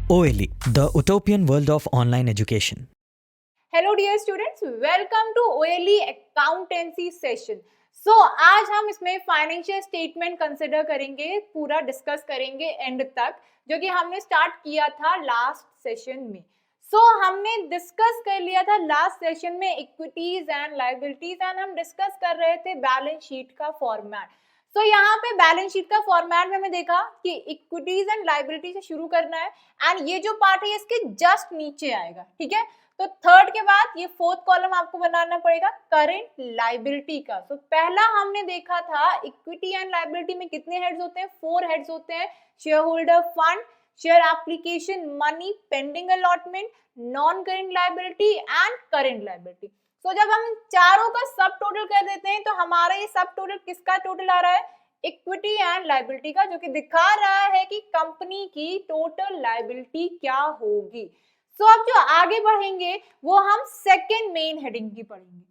OLE, the utopian world of online education. Hello dear students, welcome to OLE accountancy session. आज हम इसमें financial statement consider करेंगे, पूरा discuss करेंगे and तक, जो कि हमने स्टार्ट किया था लास्ट सेशन में। हमने डिस्कस कर लिया था लास्ट सेशन में इक्विटीज एंड लायबिलिटीज, एंड हम डिस्कस कर रहे थे बैलेंस शीट का फॉर्मेट। यहाँ पे बैलेंस शीट का फॉर्मेट में हमें देखा कि इक्विटीज एंड लायबिलिटी से शुरू करना है, एंड ये जो पार्ट है इसके जस्ट नीचे आएगा, ठीक है। तो थर्ड के बाद ये फोर्थ कॉलम आपको बनाना पड़ेगा करेंट लायबिलिटी का। पहला हमने देखा था इक्विटी एंड लायबिलिटी में कितने हेड्स होते हैं, 4 हेड्स होते हैं। Share holder fund, share application money, pending allotment, non current liability and current liability. जब हम चारों का सब टोटल कर देते हैं तो हमारा ये सब टोटल किसका टोटल आ रहा है, इक्विटी एंड लायबिलिटी का, जो कि दिखा रहा है कि कंपनी की टोटल लायबिलिटी क्या होगी। अब जो आगे बढ़ेंगे वो हम सेकेंड मेन हेडिंग की पढ़ेंगे।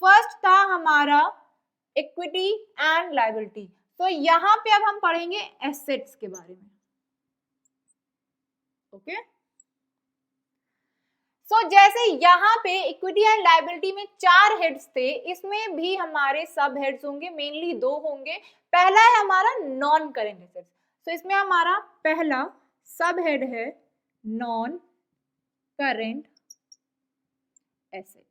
फर्स्ट था हमारा इक्विटी एंड लायबिलिटी, तो यहाँ पे अब हम पढ़ेंगे एसेट्स के बारे में। ओके, जैसे यहाँ पे इक्विटी एंड लायबिलिटी में 4 हेड्स थे, इसमें भी हमारे सब हेड्स होंगे, मेनली 2 होंगे। पहला है हमारा नॉन करेंट एसेट्स, इसमें हमारा पहला सब हेड है नॉन करेंट एसेट्स।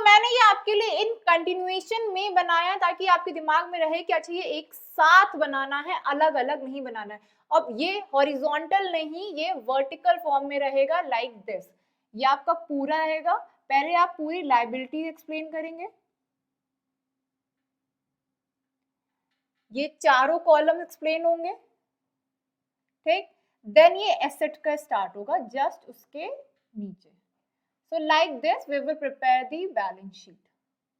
मैंने ये आपके लिए इन कंटिन्यूएशन में बनाया ताकि आपके दिमाग में रहे कि अच्छा ये एक साथ बनाना है, अलग अलग नहीं बनाना है। अब ये हॉरिजॉन्टल नहीं, ये वर्टिकल फॉर्म में रहेगा लाइक दिस। ये आपका पूरा रहेगा। पहले आप पूरी लायबिलिटी एक्सप्लेन करेंगे, ये चारों कॉलम एक्सप्लेन होंगे, ठीक। देन ये एसेट का स्टार्ट होगा जस्ट उसके नीचे। like this we will prepare the balance sheet.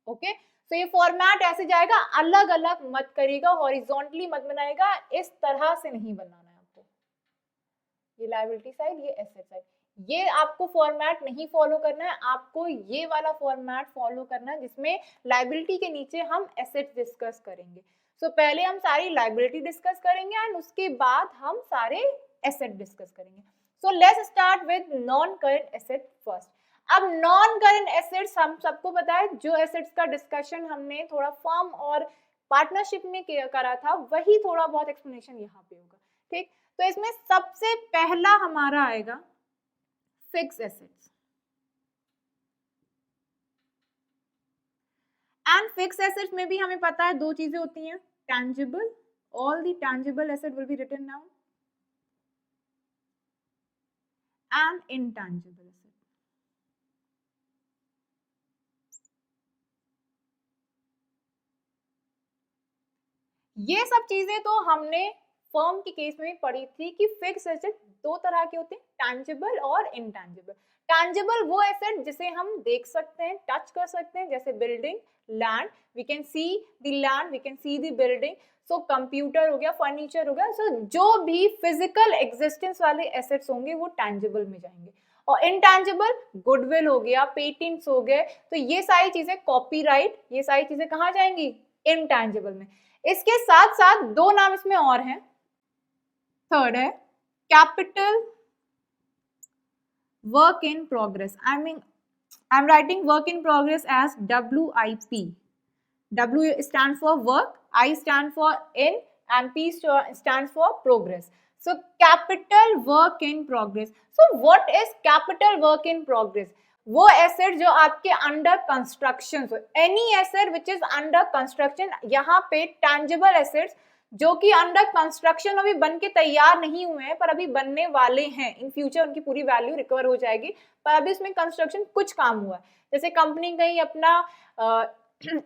Okay, ये फॉर्मेट ऐसे जाएगा, अलग अलग मत करिएगा, हॉरिजॉन्टली मत बनाएगा, इस तरह से नहीं बनाना है आपको। ये लायबिलिटी साइड, ये एसेट साइड, ये आपको फॉर्मेट नहीं फॉलो करना है, आपको ये वाला फॉर्मेट फॉलो करना है जिसमें लायबिलिटी के नीचे हम एसेट डिस्कस करेंगे। पहले हम सारी लायबिलिटी डिस्कस करेंगे एंड उसके बाद हम सारे एसेट डिस्कस करेंगे। Let's start with non current asset first. अब नॉन करंट एसेट्स हम सबको पता है, जो एसेट्स का डिस्कशन हमने थोड़ा फर्म और पार्टनरशिप में करा था, वही थोड़ा बहुत एक्सप्लेनेशन यहाँ पे होगा, ठीक। तो इसमें सबसे पहला हमारा आएगा fixed assets. And fixed assets में भी हमें पता है 2 चीजें होती हैं, tangible, all the tangible asset will be written down, and intangible asset. ये सब चीजें तो हमने फर्म के केस में पढ़ी थी कि फिक्स एसेट 2 तरह के होते हैं, टैंजिबल और इनटैंजिबल। टैंजिबल वो एसेट जिसे हम देख सकते हैं, टच कर सकते हैं, जैसे building, land, we can see the land, we can see the building. Computer हो गया, फर्नीचर हो गया, जो भी फिजिकल एग्जिस्टेंस वाले एसेट्स होंगे वो टैंजिबल में जाएंगे। और इनटैंजिबल गुडविल हो गया, पेटेंट्स हो गए, तो ये सारी चीजें, कॉपीराइट, ये सारी चीजें कहाँ जाएंगी, इनटैंजिबल में। इसके साथ साथ 2 नाम इसमें और हैं। थर्ड है capital work in progress. I am writing work in progress as WIP. W stands for work, I stand for in, and P stands for progress. Capital work in progress. What is capital work in progress? वो asset जो आपके under construction, any asset which is under construction. यहाँ पे tangible assets जो कि under construction अभी बन के तैयार नहीं हुए हैं पर अभी बनने वाले हैं, इन फ्यूचर उनकी पूरी वैल्यू रिकवर हो जाएगी, पर अभी उसमें कंस्ट्रक्शन कुछ काम हुआ है। जैसे कंपनी कहीं अपना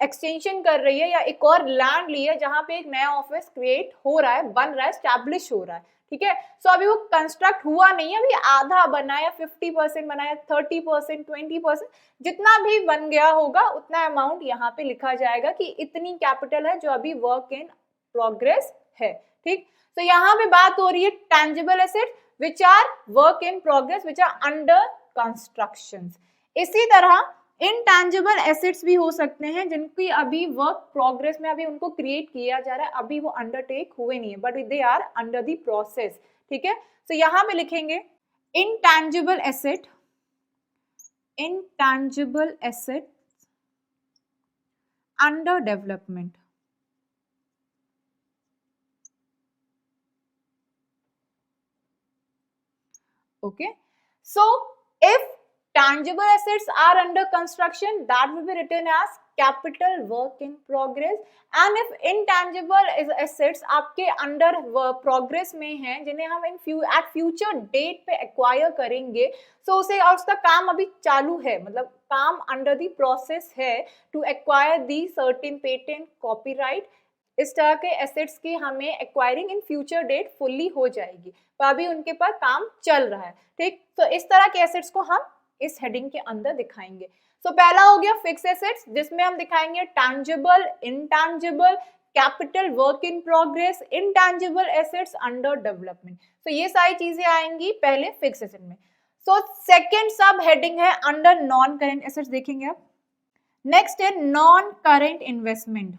एक्सटेंशन कर रही है या एक और लैंड ली है जहां पे एक नया ऑफिस क्रिएट हो रहा है, बन रहा है, स्टैब्लिश हो रहा है, ठीक है। अभी वो कंस्ट्रक्ट हुआ नहीं है, अभी आधा बनाया, 50% बनाया, 30%, 20%, जितना भी बन गया होगा उतना अमाउंट यहाँ पे लिखा जाएगा कि इतनी कैपिटल है जो अभी वर्क इन प्रोग्रेस है, ठीक। यहाँ पे बात हो रही है tangible asset which are work in progress, which are under construction. इसी तरह इनटैंजिबल एसेट्स भी हो सकते हैं जिनकी अभी वर्क प्रोग्रेस में, अभी उनको क्रिएट किया जा रहा है, अभी वो अंडरटेक हुए नहीं है, but they are under the process, ठीक है। तो यहां पे लिखेंगे intangible asset, intangible assets under development. Okay, so if tangible assets are under construction, that will be written as capital work in progress, and if intangible assets आपके under progress में हैं जिन्हें हम at future date पे acquire करेंगे, so उसे और उसका काम अभी चालू है, मतलब काम under the process है to acquire the certain patent, copyright, इस तरह के एसेट्स की हमें acquiring in future date fully हो जाएगी, तो अभी उनके पास काम चल रहा है, ठीक। तो इस तरह के एसेट्स को हम इस हेडिंग के अंदर दिखाएंगे। तो पहला हो गया फिक्स एसेट्स, जिसमें हम दिखाएंगे tangible, intangible, capital work in progress, intangible assets under development. तो ये सारी चीजें आएंगी पहले फिक्स एसेट में। सो सेकेंड सब हेडिंग है अंडर नॉन करेंट एसेट्स, देखेंगे आप। नेक्स्ट है non current investment.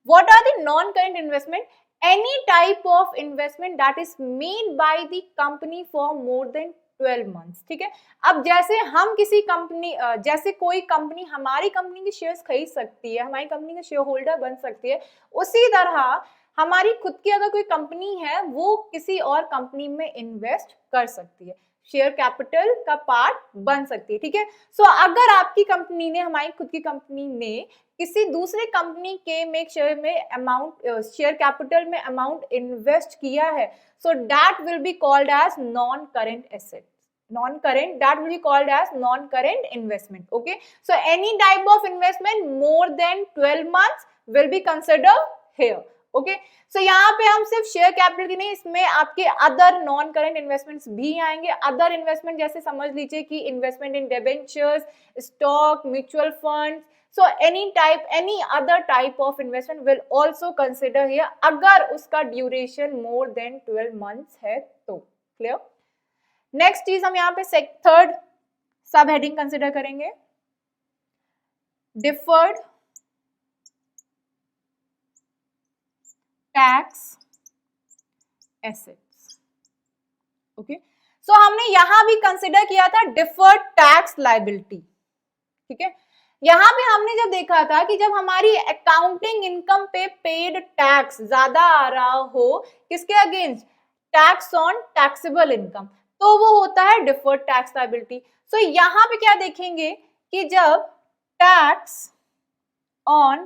What are the non-current investment? Any type of investment that is made by the company for more than 12 months, ठीक है। अब जैसे हम किसी कंपनी, जैसे कोई कंपनी हमारी कंपनी के शेयर्स खरीद सकती है, हमारी कंपनी के शेयर होल्डर बन सकती है, उसी तरह हमारी खुद की अगर कोई कंपनी है वो किसी और कंपनी में इन्वेस्ट कर सकती है, शेयर कैपिटल का पार्ट बन सकती है, ठीक है। सो अगर आपकी कंपनी ने, हमारी खुद की कंपनी ने किसी दूसरे कंपनी के में शेयर में अमाउंट, शेयर कैपिटल में अमाउंट इन्वेस्ट किया है, so that will be called as non current asset, non current, that will be called as non current investment. Okay, so any type of investment more than 12 months will be considered here. Okay, so यहाँ पे हम सिर्फ share capital की नहीं, इसमें आपके other non current investments भी आएंगे। अदर इन्वेस्टमेंट जैसे समझ लीजिए कि investment in debentures, stock, mutual fund, so any other type of investment will also consider here अगर उसका ड्यूरेशन more than 12 months है तो। क्लियर। नेक्स्ट चीज हम यहाँ पे थर्ड सब हेडिंग कंसिडर करेंगे, डिफर्ड टैक्स एसेट्स। ओके, सो हमने यहां भी कंसिडर किया था डिफर्ड टैक्स लायबिलिटी, ठीक है। यहां पे हमने जब देखा था कि जब हमारी अकाउंटिंग इनकम पे पेड टैक्स ज्यादा आ रहा हो, किसके against, tax on taxable income, तो वो होता है डिफर्ड टैक्स लायबिलिटी। सो यहां पे क्या देखेंगे कि जब tax on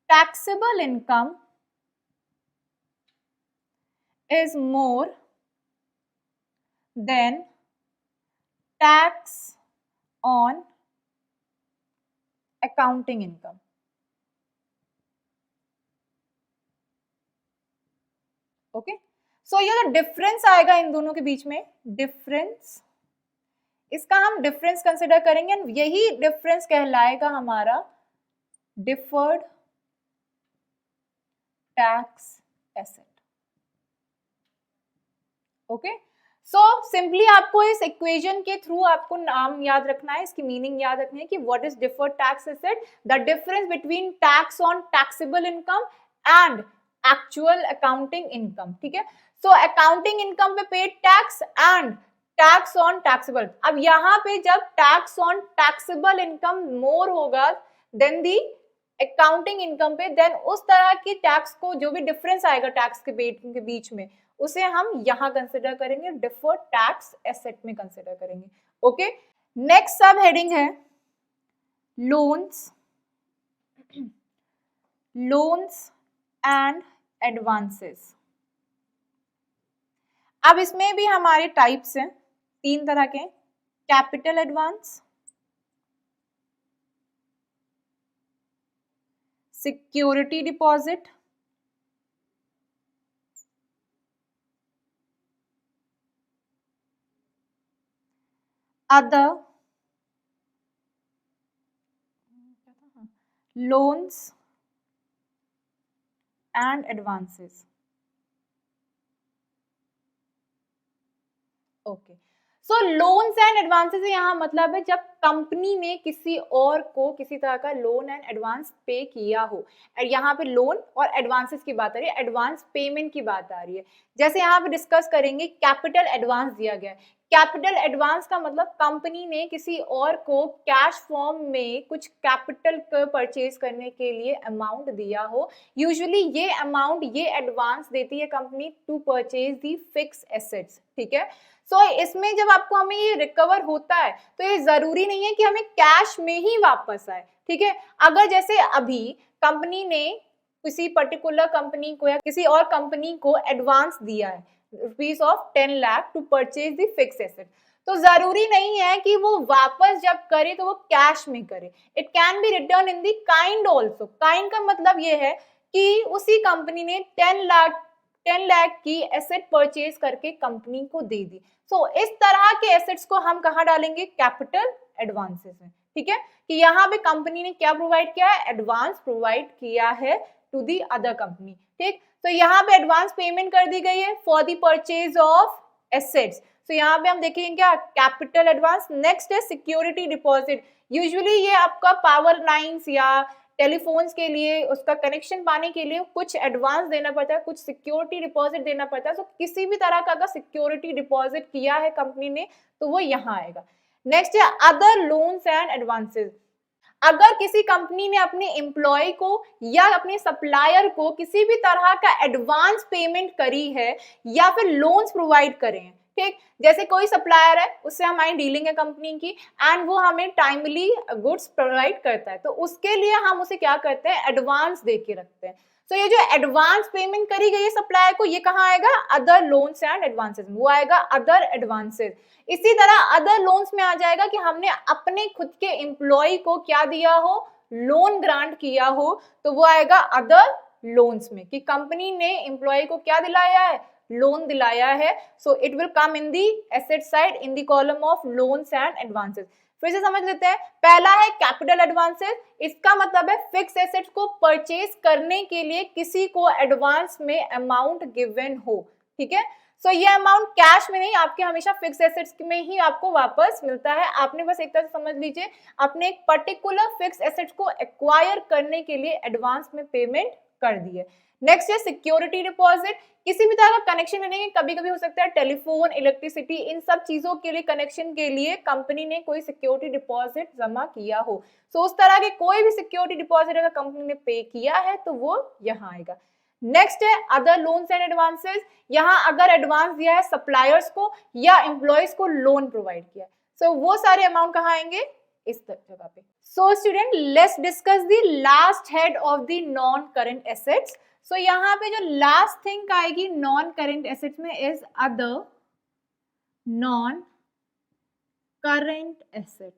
taxable income is more than tax on accounting income, okay. So ये जो डिफरेंस आएगा इन दोनों के बीच में, डिफरेंस, इसका हम डिफरेंस कंसिडर करेंगे, यही डिफरेंस कहलाएगा हमारा deferred tax asset. Okay, so simply आपको इस इक्वेशन के थ्रू आपको नाम याद रखना है, इसकी मीनिंग याद रखनी है कि what is deferred tax asset, the difference between tax on taxable income and actual accounting income, ठीक है। सो अकाउंटिंग इनकम पे paid tax and tax on taxable. अब यहाँ पे जब टैक्स ऑन टैक्सेबल इनकम मोर होगा देन दी अकाउंटिंग इनकम पे, then उस तरह की टैक्स को, जो भी डिफरेंस आएगा टैक्स के बीच में, उसे हम यहां कंसिडर करेंगे, डिफर्ड टैक्स एसेट में कंसिडर करेंगे। ओके, नेक्स्ट सब हेडिंग है लोन्स, लोन्स एंड एडवांसेस। अब इसमें भी हमारे टाइप्स हैं, 3 तरह के, capital advance, security deposit, other loans and advances। Okay, so loans and advances यहाँ मतलब है जब कंपनी ने किसी और को किसी तरह का लोन एंड एडवांस पे किया हो। यहाँ पे लोन और एडवांसेस की बात आ रही है, एडवांस पेमेंट की बात आ रही है। जैसे यहाँ पे डिस्कस करेंगे कैपिटल एडवांस दिया गया है। कैपिटल एडवांस का मतलब कंपनी ने किसी और को कैश फॉर्म में कुछ कैपिटल परचेज करने के लिए अमाउंट दिया हो। यूजुअली ये अमाउंट, ये एडवांस देती है company to purchase the fixed assets, ठीक है। सो इसमें जब आपको हमें ये रिकवर होता है तो ये जरूरी नहीं है कि हमें कैश में ही वापस आए, ठीक है। अगर जैसे अभी कंपनी ने किसी पर्टिकुलर कंपनी को या किसी और कंपनी को एडवांस दिया है rupees of 10 lakh to purchase the fixed asset, तो जरूरी नहीं है कि वो वापस जब करे तो वो कैश में करे। It can be return in the kind also. Kind का मतलब ये है कि उसी कंपनी ने 10 लाख की एसेट परचेज करके कंपनी को दे दी। सो इस तरह के एसेट्स को हम कहाँ डालेंगे? कैपिटल एडवांसेस में, ठीक है। कि यहाँ पे कंपनी ने क्या प्रोवाइड किया है? एडवांस प्रोवाइड किया है टू दी अदर कंपनी, ठीक। तो यहाँ पे एडवांस पेमेंट कर दी गई है for the purchase of assets. तो यहाँ पे हम देखेंगे क्या? Capital advance. नेक्स्ट है सिक्योरिटी डिपॉजिट। यूजुअली ये आपका पावर लाइंस या टेलीफोन्स के लिए उसका कनेक्शन पाने के लिए कुछ एडवांस देना पड़ता है, कुछ सिक्योरिटी डिपॉजिट देना पड़ता है। तो किसी भी तरह का अगर सिक्योरिटी डिपॉजिट किया है कंपनी ने तो वो यहाँ आएगा। नेक्स्ट है अदर लोन्स एंड एडवांसेस। अगर किसी कंपनी ने अपने एम्प्लॉय को या अपने सप्लायर को किसी भी तरह का एडवांस पेमेंट करी है या फिर लोन्स प्रोवाइड करे हैं, ठीक। जैसे कोई सप्लायर है, उससे हमारी डीलिंग है कंपनी की एंड वो हमें टाइमली गुड्स प्रोवाइड करता है, तो उसके लिए हम उसे क्या करते हैं? एडवांस दे के रखते हैं। तो ये जो एडवांस पेमेंट करी गई है सप्लायर को, ये कहाँ आएगा? अदर लोन्स एंड एडवांसेस, वो आएगा अदर एडवांसेस। इसी तरह अदर लोन्स में आ जाएगा कि हमने अपने खुद के एम्प्लॉय को क्या दिया हो? लोन ग्रांट किया हो, तो वो आएगा अदर लोन्स में। कि कंपनी ने एम्प्लॉय को क्या दिलाया है? लोन दिलाया है। So it will come in the asset side in the column of loans and advances. फिर से समझ लेते हैं। पहला है कैपिटल एडवांसेस। इसका मतलब है फिक्स एसेट्स को परचेज करने के लिए किसी को एडवांस में अमाउंट गिवन हो, ठीक है। सो ये अमाउंट कैश में नहीं, आपके हमेशा फिक्स एसेट्स में ही आपको वापस मिलता है। आपने बस एक तरह से समझ लीजिए, अपने एक पर्टिकुलर फिक्स एसेट्स को एक्वायर करने के लिए एडवांस में पेमेंट कर दी है। नेक्स्ट है सिक्योरिटी डिपॉजिट। किसी भी तरह का कनेक्शन लेने के, कभी कभी हो सकता है टेलीफोन, इलेक्ट्रिसिटी, इन सब चीजों के लिए कनेक्शन के लिए कंपनी ने कोई सिक्योरिटी डिपॉजिट जमा किया हो। सो उस तरह के कोई भी सिक्योरिटी डिपॉजिट अगर कंपनी ने पे किया है तो वो यहाँ आएगा। नेक्स्ट है अदर लोन्स एंड एडवांसेस। यहाँ अगर एडवांस दिया है सप्लायर्स को या एम्प्लॉयज को लोन प्रोवाइड किया है, सो वो सारे अमाउंट कहाँ आएंगे? इस जगह पे। So student, let's discuss the last head of the non current assets. So यहाँ पे जो लास्ट थिंग आएगी नॉन करंट एसेट्स में is other non current assets.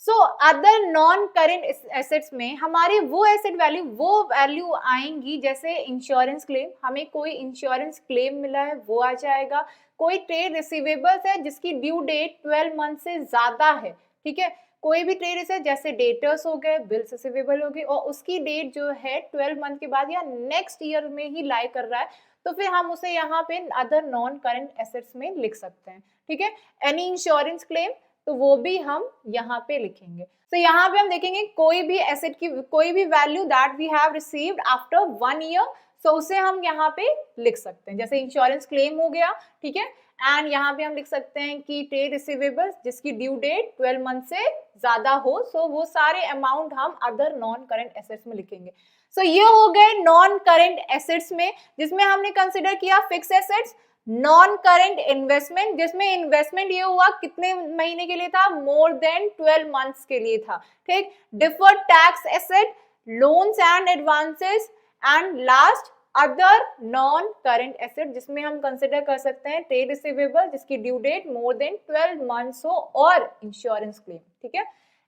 So other non current assets में हमारी वो एसेट वैल्यू आएंगी, जैसे इंश्योरेंस क्लेम, हमें कोई इंश्योरेंस क्लेम मिला है वो आ जाएगा। कोई ट्रेड रिसीवेबल्स है जिसकी ड्यू डेट 12 मंथ से ज्यादा है, ठीक है। कोई भी ट्रेड रिसीव जैसे डेटर्स हो गए, बिल्स रिसीवेबल हो गई और उसकी डेट जो है 12 मंथ के बाद या नेक्स्ट ईयर में ही लाई कर रहा है, तो फिर हम उसे यहाँ पे अदर नॉन करंट एसेट्स में लिख सकते हैं, ठीक है। एनी इंश्योरेंस क्लेम, तो वो भी हम यहाँ पे लिखेंगे। तो यहाँ पे हम देखेंगे कोई भी एसेट की कोई भी value that we have received after 1 year, so उसे हम यहाँ पे लिख सकते हैं। जैसे इंश्योरेंस क्लेम हो गया, ठीक है। एंड यहाँ पे हम लिख सकते हैं कि ट्रेड रिसीवेबल्स जिसकी ड्यू डेट 12 मंथ से ज्यादा हो, सो वो सारे अमाउंट हम अदर नॉन करंट एसेट्स में लिखेंगे। सो ये हो गए नॉन करंट एसेट्स में, जिसमें हमने कंसिडर किया fix assets. Non current investment, जिसमें इन्वेस्टमेंट ये हुआ कितने महीने के लिए था? मोर देन 12 मंथ्स के लिए था, ठीक। Deferred tax asset, loans and advances, and last other non current asset, जिसमें हम कंसिडर कर सकते हैं ट्रेड रिसीवेबल जिसकी due date more than 12 months हो और इंश्योरेंस क्लेम, ठीक है।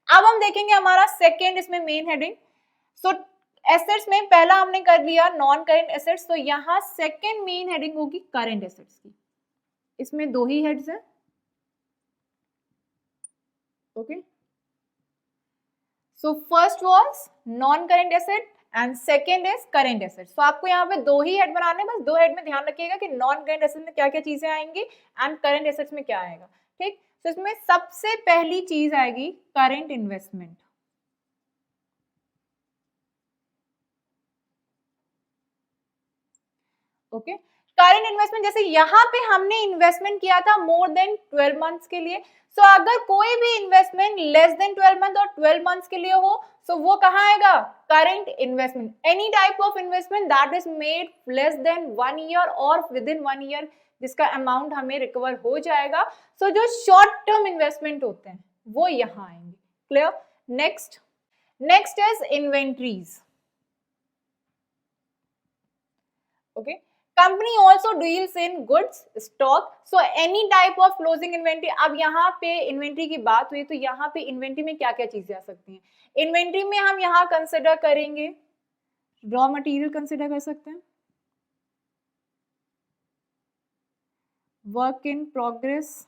अब हम देखेंगे हमारा सेकेंड इसमें मेन हेडिंग। सो एसेट्स में पहला हमने कर लिया नॉन करंट एसेट्स, तो यहाँ सेकेंड मेन हेडिंग होगी करंट एसेट्स की। इसमें 2 ही हेड्स हैं, okay. So first was non current asset and second is current assets. तो आपको यहाँ पे दो ही हेड बनाने हैं, बस दो हेड में ध्यान रखिएगा कि नॉन करेंट एसेट्स में क्या क्या चीजें आएंगी एंड करेंट एसेट्स में क्या आएगा। ठीक, तो इसमें सबसे पहली चीज आएगी current investment. Okay, current investment, जैसे यहाँ पे हमने इन्वेस्टमेंट किया था मोर देन 12 मंथ्स के लिए, सो अगर कोई भी इन्वेस्टमेंट लेस देन 12 मंथ और 12 मंथ्स के लिए हो, सो वो कहाँ आएगा, current investment. Any type of investment that is made less than 1 year और विद इन 1 ईयर जिसका अमाउंट हमें रिकवर हो जाएगा, सो जो शॉर्ट टर्म इन्वेस्टमेंट होते हैं वो यहाँ आएंगे। Clear? Next is inventories. Okay, company also deals in goods stock, so any type of closing inventory. अब यहाँ पे इन्वेंट्री की बात हुई तो यहाँ पे इन्वेंट्री में क्या क्या चीजें आ सकती हैं? इन्वेंट्री में हम यहाँ कंसिडर करेंगे रॉ मटेरियल, कंसिडर कर सकते हैं, work in progress,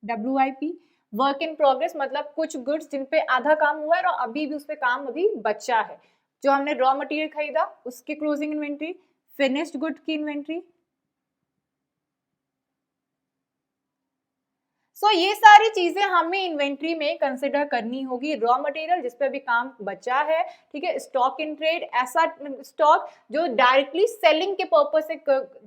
WIP। Work in progress मतलब कुछ गुड्स जिन पे आधा काम हुआ है और अभी भी उस पे काम अभी बचा है, जो हमने रॉ मटेरियल खरीदा उसकी क्लोजिंग इन्वेंट्री, फिनिश्ड गुड की इन्वेंट्री। सो ये सारी चीजें हमें इन्वेंट्री में कंसिडर करनी होगी। रॉ मटेरियल जिस पे अभी काम बचा है, ठीक है, स्टॉक इन ट्रेड ऐसा स्टॉक जो डायरेक्टली सेलिंग के पर्पस से,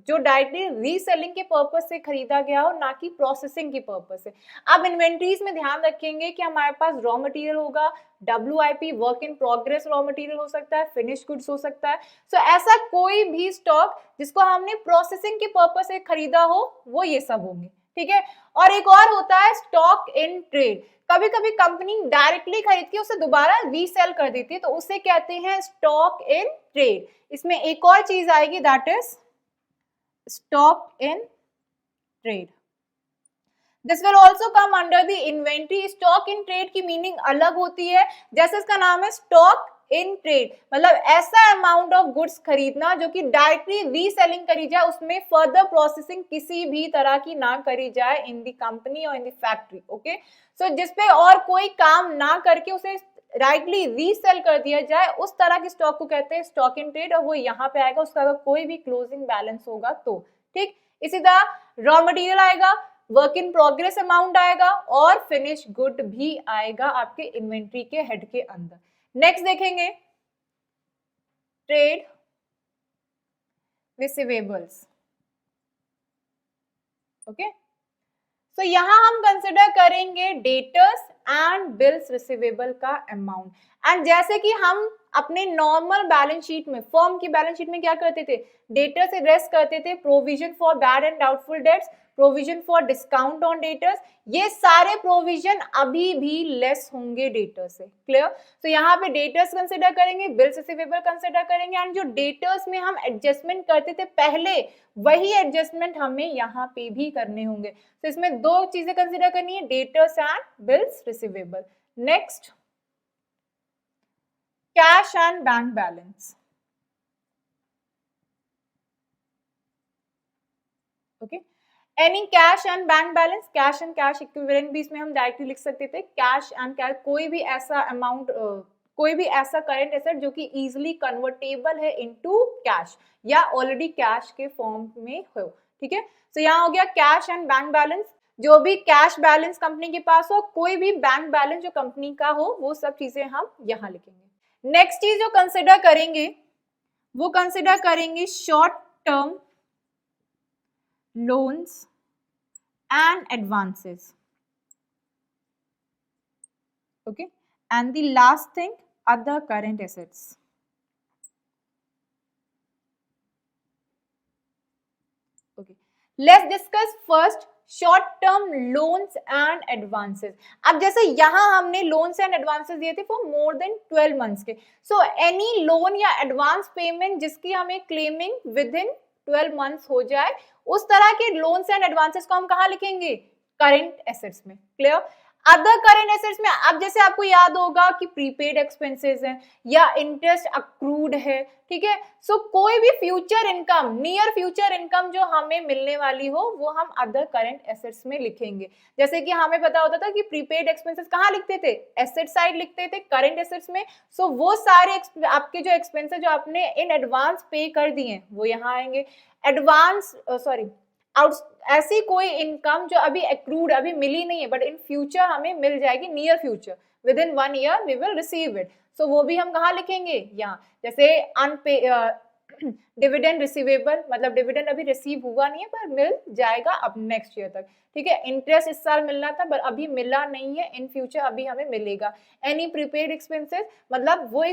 जो डायरेक्टली रीसेलिंग के पर्पस से खरीदा गया हो, ना कि प्रोसेसिंग के पर्पस से। अब इन्वेंट्रीज में ध्यान रखेंगे कि हमारे पास रॉ मटेरियल होगा, WIP work in progress raw material हो सकता है, फिनिश गुड्स हो सकता है। सो ऐसा कोई भी स्टॉक जिसको हमने प्रोसेसिंग के पर्पस से खरीदा हो वो ये सब होंगे। ठीक है, और एक और होता है स्टॉक इन ट्रेड। कभी कभी कंपनी डायरेक्टली खरीद के उसे दोबारा रीसेल कर देती है तो उसे कहते हैं स्टॉक इन ट्रेड। इसमें एक और चीज आएगी that is stock in trade. This will also come under the inventory. Stock in trade की मीनिंग अलग होती है, जैसे इसका नाम है स्टॉक इन ट्रेड, मतलब ऐसा अमाउंट ऑफ गुड्स खरीदना जो कि डायरेक्टली रीसेलिंग करी जाए, उसमें फर्दर प्रोसेसिंग किसी भी तरह की ना करी जाए इन द कंपनी और इन द फैक्ट्री। ओके, सो जिसपे और कोई काम ना करके उसे डायरेक्टली रीसेल कर दिया जाए, उस तरह की स्टॉक को कहते हैं स्टॉक इन ट्रेड, और वो यहाँ पे आएगा उसका अगर कोई भी क्लोजिंग बैलेंस होगा तो। ठीक, इसी तरह रॉ मटेरियल आएगा, वर्क इन प्रोग्रेस अमाउंट आएगा और फिनिश गुड भी आएगा आपके इन्वेंट्री के हेड के अंदर। नेक्स्ट देखेंगे ट्रेड रिसीवेबल्स। ओके, सो यहां हम कंसिडर करेंगे डेटर्स एंड बिल्स रिसीवेबल का अमाउंट। एंड जैसे कि हम अपने नॉर्मल बैलेंस शीट में, फर्म की बैलेंस शीट में क्या करते थे, डेटर से एड्रेस करते थे provision for bad and doubtful debts, provision for discount on debtors, ये सारे प्रोविजन अभी भी लेस होंगे डेटर से। क्लियर? तो यहाँ पे डेटर्स कंसिडर करेंगे, बिल्स रिसीवेबल कंसिडर करेंगे, एंड जो डेटर्स में हम एडजस्टमेंट करते थे पहले, वही एडजस्टमेंट हमें यहाँ पे भी करने होंगे। तो इसमें दो चीजें कंसिडर करनी है, debtors and bills receivable. Next, cash and bank balance. Okay, any cash and bank balance, cash and cash equivalent भी इसमें हम डायरेक्टली लिख सकते थे, कैश एंड कैश, कोई भी ऐसा अमाउंट, कोई भी ऐसा करंट एसेट जो कि इजीली कन्वर्टेबल है इनटू कैश या ऑलरेडी कैश के फॉर्म में हो। ठीक है, तो यहाँ हो गया कैश एंड बैंक बैलेंस, जो भी कैश बैलेंस कंपनी के पास हो, कोई भी बैंक बैलेंस जो कंपनी का हो, वो सब चीजें हम यहाँ लिखेंगे। नेक्स्ट चीज जो कंसिडर करेंगे वो कंसिडर करेंगे short term loans and advances. Okay, and the last thing, other current assets. Okay, let's discuss first short term loans and advances. अब जैसे यहाँ हमने loans and advances दिए थे for more than 12 months के, so any loan या advance payment जिसकी हमें claiming within 12 मंथ्स हो जाए, उस तरह के लोन्स एंड एडवांसेस को हम कहाँ लिखेंगे, करंट एसेट्स में। क्लियर? अदर करेंट एसेट्स में अब जैसे आपको याद होगा कि प्रीपेड एक्सपेंसेस हैं या इंटरेस्ट अक्रूड है, ठीक है। सो कोई भी future income, near future income जो हमें मिलने वाली हो वो हम अदर करेंट एसेट्स में लिखेंगे। जैसे कि हमें पता होता था कि प्रीपेड एक्सपेंसेस कहाँ लिखते थे, एसेट साइड लिखते थे करेंट एसेट्स में। सो वो सारे आपके जो एक्सपेंसेस जो आपने इन एडवांस पे कर दिए वो यहाँ आएंगे। एडवांस ऐसी कोई इनकम जो अभी एक्रूड, अभी मिली नहीं है बट इन फ्यूचर हमें मिल जाएगी, near future within 1 year we will receive it. So वो भी हम कहाँ लिखेंगे, यहाँ। जैसे अनपे डिविडेंड रिसीवेबल, मतलब डिविडेंड अभी रिसीव हुआ नहीं है पर मिल जाएगा अब नेक्स्ट ईयर तक, ठीक है। इंटरेस्ट इस साल मिलना था पर अभी मिला नहीं है, इन फ्यूचर अभी हमें मिलेगा। एनी प्रीपेड एक्सपेंसेस, मतलब वो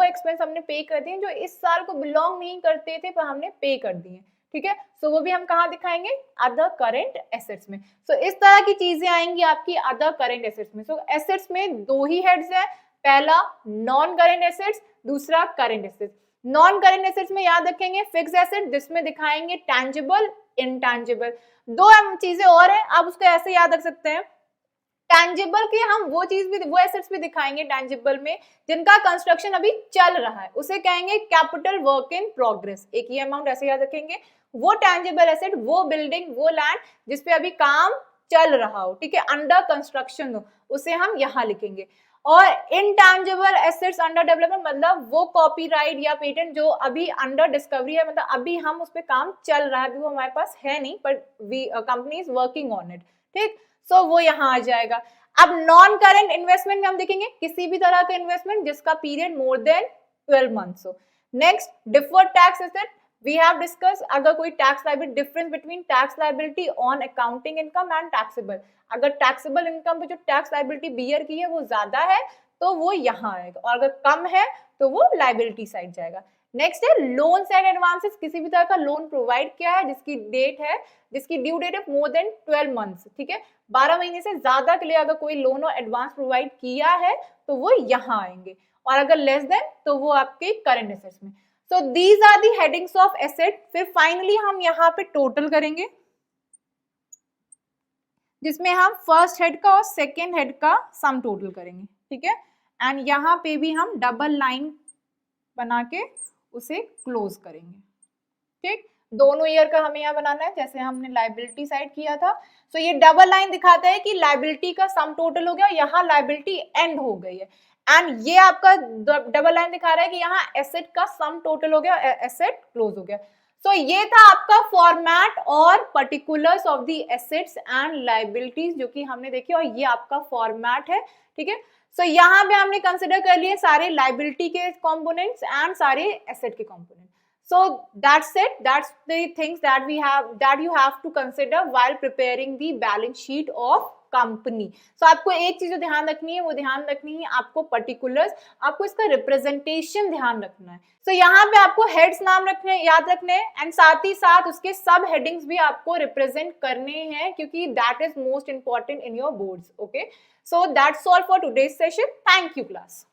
एक्सपेंस हमने पे कर दिए जो इस साल को बिलोंग नहीं करते थे पर हमने पे कर दिए, ठीक है। सो वो भी हम कहाँ दिखाएंगे, अदर करेंट एसेट्स में। सो इस तरह की चीजें आएंगी आपकी अदर करेंट एसेट्स में। सो एसेट्स में दो ही हेड्स है, पहला नॉन करेंट एसेट्स, दूसरा current assets. Non current assets में याद रखेंगे फिक्स एसेट, जिसमें दिखाएंगे टैंजिबल, इनटैंजिबल। दो चीजें और है, आप उसको ऐसे याद रख सकते हैं। टैंजिबल के हम वो एसेट्स भी दिखाएंगे टैंजिबल में जिनका कंस्ट्रक्शन अभी चल रहा है, उसे कहेंगे कैपिटल वर्क इन प्रोग्रेस। एक ही अमाउंट ऐसे याद रखेंगे। वो टैंजिबल एसेट, वो बिल्डिंग, वो लैंड जिसपे अभी काम चल रहा हो, ठीक है, अंडर कंस्ट्रक्शन हो, उसे हम यहाँ लिखेंगे। और इनटैंजिबल एसेट्स अंडर डेवलपमेंट, मतलब वो कॉपीराइट या पेटेंट जो अभी अंडर डिस्कवरी है, मतलब अभी हम उस पर काम चल रहा है, अभी वो हमारे पास है नहीं but company is working on it, ठीक। सो वो यहाँ आ जाएगा। अब नॉन करेंट इन्वेस्टमेंट में हम देखेंगे किसी भी तरह का इन्वेस्टमेंट जिसका पीरियड मोर देन 12 मंथ्स हो। Next deferred tax asset, we have discuss अगर कोई tax liability, difference between tax liability on accounting income and taxable. अगर टैक्सेबल इनकम पे जो टैक्स लायबिलिटी बियर की है वो ज्यादा है तो वो यहाँ आएगा, और अगर कम है तो वो लायबिलिटी साइड जाएगा। नेक्स्ट है लोन्स एंड एडवांसेस, किसी भी तरह का लोन प्रोवाइड किया है जिसकी ड्यू डेट है मोर देन 12 मंथ्स, ठीक है, 12 महीने से ज्यादा के लिए अगर कोई लोन और एडवांस प्रोवाइड किया है तो वो यहाँ आएंगे, और अगर लेस देन तो वो आपके करंट एसेट्स में। So these are the headings of asset. फिर फाइनली हम यहाँ पे टोटल करेंगे जिसमें हम फर्स्ट हेड का और सेकेंड हेड का सम टोटल करेंगे, ठीक है। एंड यहाँ पे भी हम डबल लाइन बना के उसे क्लोज करेंगे, ठीक। दोनों ईयर का हमें यहाँ बनाना है जैसे हमने लायबिलिटी साइड किया था। सो ये डबल लाइन दिखाता है कि लायबिलिटी का सम टोटल हो गया, यहाँ लायबिलिटी एंड हो गई है। एंड ये आपका डबल लाइन दिखा रहा है कि यहाँ एसेट का सम टोटल हो गया, एसेट क्लोज हो गया। सो ये था आपका फॉर्मेट और particulars of the assets and liabilities जो कि हमने देखी, और ये आपका फॉर्मेट है, ठीक है। सो यहाँ पे हमने कंसिडर कर लिए सारे लायबिलिटी के कंपोनेंट्स एंड सारे एसेट के components. So that's it. That's the things that you have to consider while preparing the balance sheet of company. So आपको एक चीज जो ध्यान रखनी है वो ध्यान रखनी है आपको पर्टिकुलर्स, आपको इसका रिप्रेजेंटेशन ध्यान रखना है। So यहाँ पे आपको हेड्स नाम रखने याद रखने हैं एंड साथ ही साथ उसके सब हेडिंग्स भी आपको रिप्रेजेंट करने हैं क्योंकि that is most important in your boards. Okay, so that's all for today's session. Thank you class.